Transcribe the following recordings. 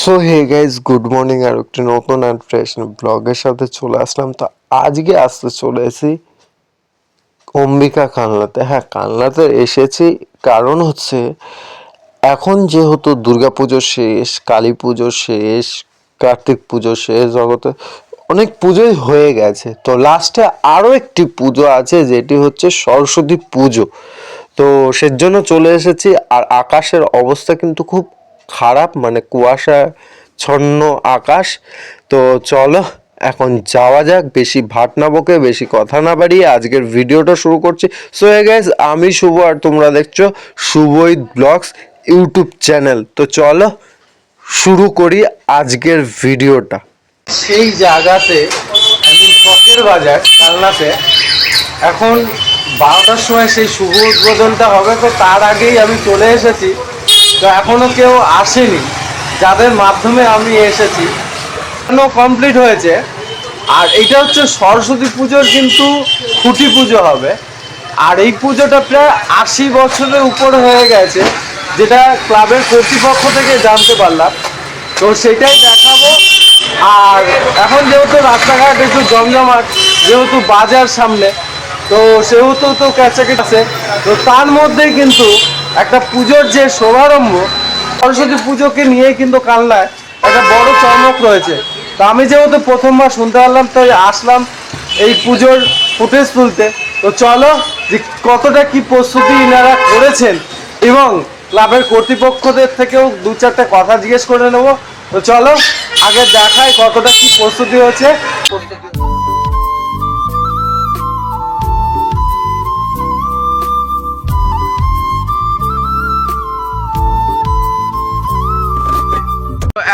So hey guys, good morning. আর একটি নতুন অ্যান্ড ফ্রেশ ব্লগের সাথে চলে আসলাম। তো আজকে আসতে চলেছি অম্বিকা কালনাতে। হ্যাঁ, কালনাতে এসেছি কারণ হচ্ছে এখন যেহেতু দুর্গাপুজো শেষ, কালী পুজো শেষ, কার্তিক পুজো শেষ, জগতে অনেক পুজোই হয়ে গেছে। তো লাস্টে আরও একটি পুজো আছে, যেটি হচ্ছে সরস্বতী পুজো। তো সেজন্য চলে এসেছি। আর আকাশের অবস্থা কিন্তু খুব খারাপ, মানে কুয়াশাচ্ছন্ন আকাশ। তো চলো এখন যাওয়া যাক, বেশি ভাট না বকে, বেশি কথা না বাড়িয়ে আজকের ভিডিওটা শুরু করছি। সো হে গাইস, আমি শুভ আর তোমরা দেখছো শুভই ব্লগস ইউটিউব চ্যানেল। তো চলো শুরু করি আজকের ভিডিওটা। সেই জায়গাতে আমি চকের বাজার কালনাতে এখন 12টার সময় সেই শুভ উদ্বোধনটা হবে। তো তার আগেই আমি চলে এসেছি। তো এখনো কেউ আসেনি, যাদের মাধ্যমে আমি এসেছি কমপ্লিট হয়েছে। আর এটা হচ্ছে সরস্বতী পুজোর কিন্তু খুঁটি পুজো হবে। আর এই পুজোটা প্রায় 80 বছরের উপরে হয়ে গেছে, যেটা ক্লাবের কর্তৃপক্ষ থেকে জানতে পারলাম। তো সেটাই দেখাবো। আর এখন যেহেতু রাস্তাঘাট একটু জমজমাট, যেহেতু বাজার সামনে, তো সেহেতু তো ক্যাচাকেট আছে। তো তার মধ্যেই কিন্তু একটা পুজোর যে শুভারম্ভ, সরস্বতী পুজোকে নিয়ে কিন্তু কালনায় একটা বড় চমক রয়েছে। তো আমি যেহেতু প্রথমবার শুনতে পারলাম, তাই আসলাম এই পুজোর ফুটেজ তুলতে। তো চলো যে কতটা কি প্রস্তুতি ইনারা করেছেন, এবং ক্লাবের কর্তৃপক্ষদের থেকেও দু চারটে কথা জিজ্ঞেস করে নেব। তো চলো আগে দেখাই কতটা কি প্রস্তুতি হয়েছে।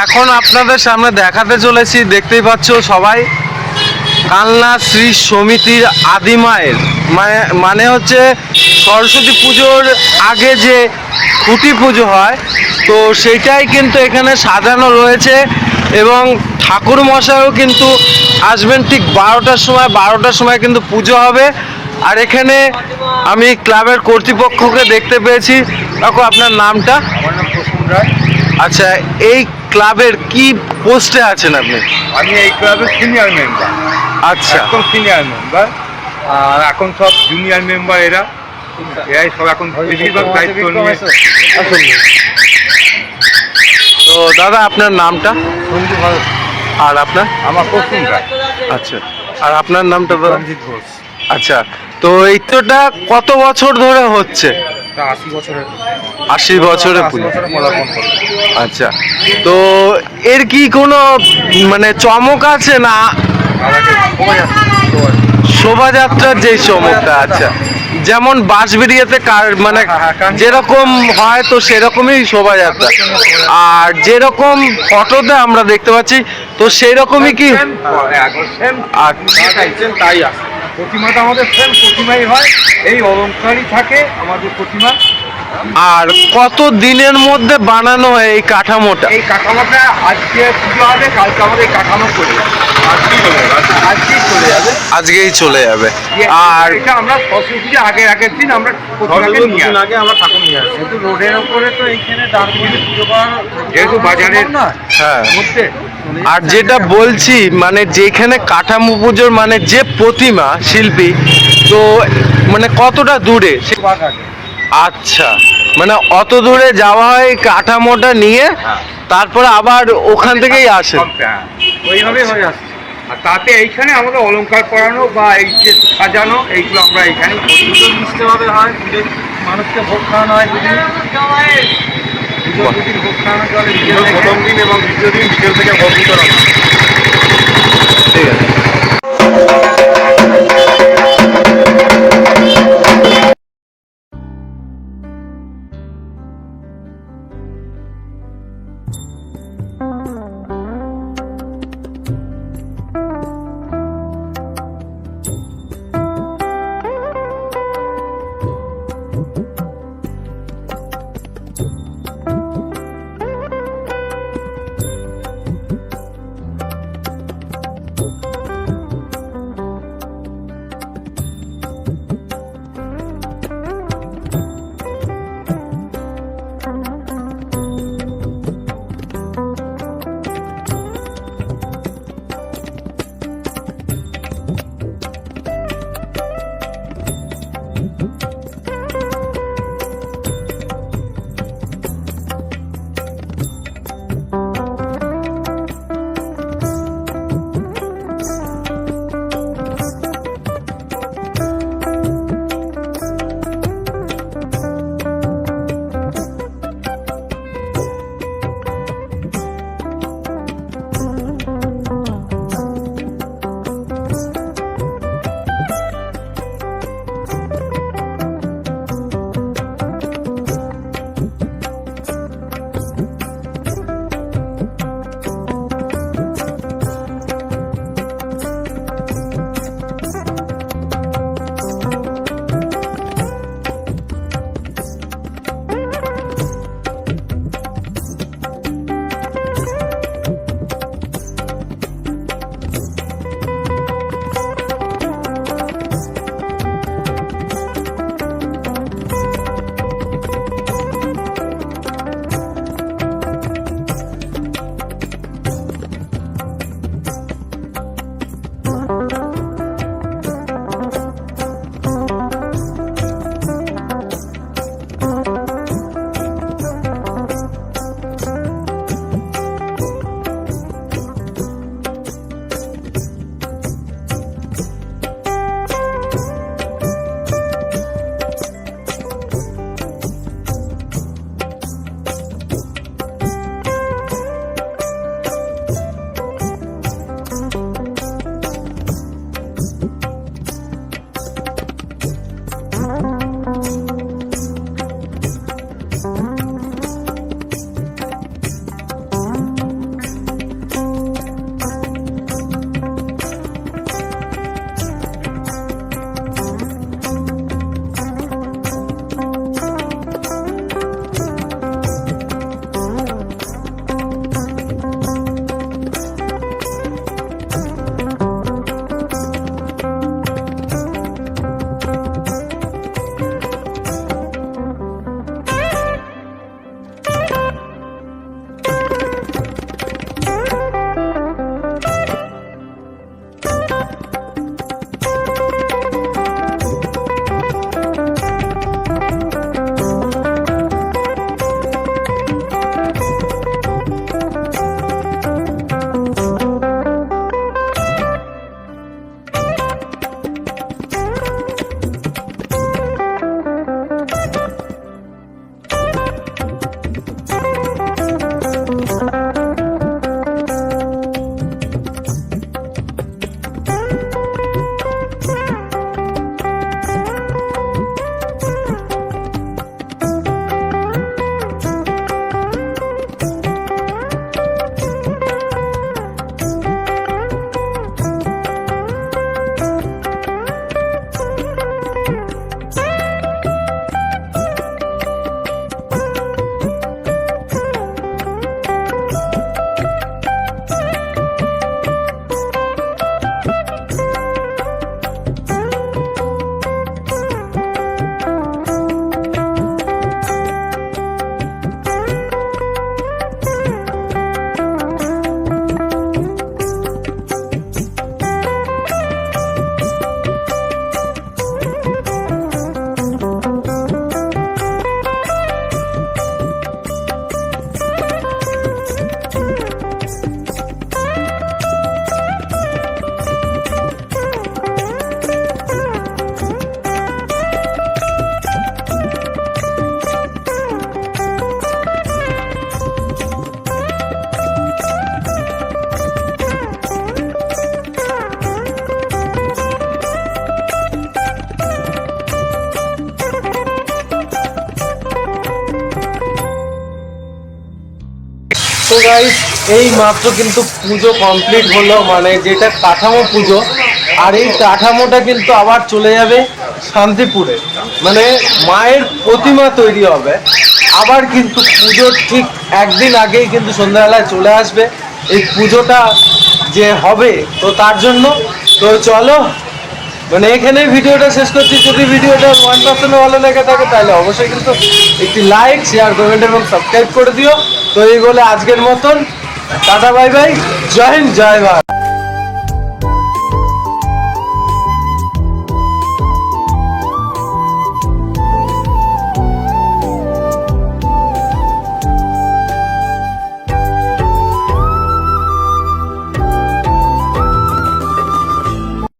এখন আপনাদের সামনে দেখাতে চলেছি, দেখতেই পাচ্ছ সবাই, কালনা শ্রী সমিতির আদিমায়ের মানে হচ্ছে সরস্বতী পুজোর আগে যে খুঁটি পুজো হয়, তো সেটাই কিন্তু এখানে সাজানো রয়েছে। এবং ঠাকুর মশাইও কিন্তু আসবেন ঠিক 12টার সময় কিন্তু পুজো হবে। আর এখানে আমি ক্লাবের কর্তৃপক্ষকে দেখতে পেয়েছি। দেখো, আপনার নামটা? আমার নাম প্রসূন রায়। আচ্ছা, এই ক্লাবের কি পোস্টে আছেন আপনি? আমি এই ক্লাবের সিনিয়র মেম্বার। আচ্ছা, একদম সিনিয়র মেম্বার। আর এখন সব জুনিয়র মেম্বার এরাই সব এখন বেশিরভাগ দায়িত্ব নিয়ে। তো দাদা, আপনার নামটা? সঞ্জু ভারত। আর আপনার? আমার প্রসূন রায়। আচ্ছা, আর আপনার নামটা? রঞ্জিত ঘোষ। আচ্ছা, তো এইটা কত বছর ধরে হচ্ছে? 80 বছরের। 80 বছরে 80 বছরে পদার্পণ করে। আচ্ছা, তো এর কি কোনো মানে চমক আছে না? শোভাযাত্রার যে চমকটা, আচ্ছা, যেমন বাঁশবেড়িয়াতে মানে যেরকম হয়, তো সেরকমই শোভাযাত্রা। আর যেরকম ফটোতে আমরা দেখতে পাচ্ছি, তো সেই রকমই কি? তাই আছে। প্রতিমাটা আমাদের সেম প্রতিমাই হয়, এই অলঙ্কারই থাকে আমাদের প্রতিমা। আর কত দিনের মধ্যে বানানো হয় এই কাঠামোটা? এই কাঠামোটা আজকে পুজো হবে, কালকে আমাদের এই কাঠামো চলে যাবে। আজকেই চলে যাবে। আজকেই চলে যাবে। আর এটা আমরা সরস্বতী পুজো আগের দিন আমরা আগে আমরা ঠাকুর নিয়ে আসি। কিন্তু রোডের ওপরে তো এইখানে পুজো করা, যেহেতু বাজারের হ্যাঁ, আর যেটা বলছি, মানে যেখানে কাঠামো পুজোর মানে যে প্রতিমা শিল্পী, তো মানে কতটা দূরে? আচ্ছা, মানে অত দূরে যাওয়া হয় কাঠামোটা নিয়ে, তারপরে আবার ওখান থেকেই আসে। ওইভাবেই হয়ে আসে। আর তাতে এইখানে আমাদের অলংকার করানো বা এই যে সাজানো, এইগুলো আমরা এইখানে মিষ্টভাবে হয়। পুজোর মানুষকে ভোগ খাওয়ানো হয় দুদিন। দুদিন ভোগ খাওয়ানো চলে, প্রথম দিন এবং দ্বিতীয় দিন বিকেল থেকে ভোগ বিতরণ হয়। ঠিক আছে। গাইস এই মাত্র কিন্তু পুজো কমপ্লিট হলো, মানে যেটা কাঠামো পুজো, আর এই কাঠামোটা কিন্তু আবার চলে যাবে শান্তিপুরে, মানে মায়ের প্রতিমা তৈরি হবে। আবার কিন্তু পুজোর ঠিক একদিন আগেই কিন্তু সন্ধ্যাবেলায় চলে আসবে এই পুজোটা যে হবে, তো তার জন্য তো চলো মানে এখানেই ভিডিওটা শেষ করছি। যদি ভিডিওটা 1% ভালো লেগে থাকে তাহলে অবশ্যই কিন্তু একটি লাইক, শেয়ার, কমেন্ট এবং সাবস্ক্রাইব করে দিও। তো এই বলে আজকের মতন টাটা, বাই বাই, জয় হিন্দ, জয় ভারত।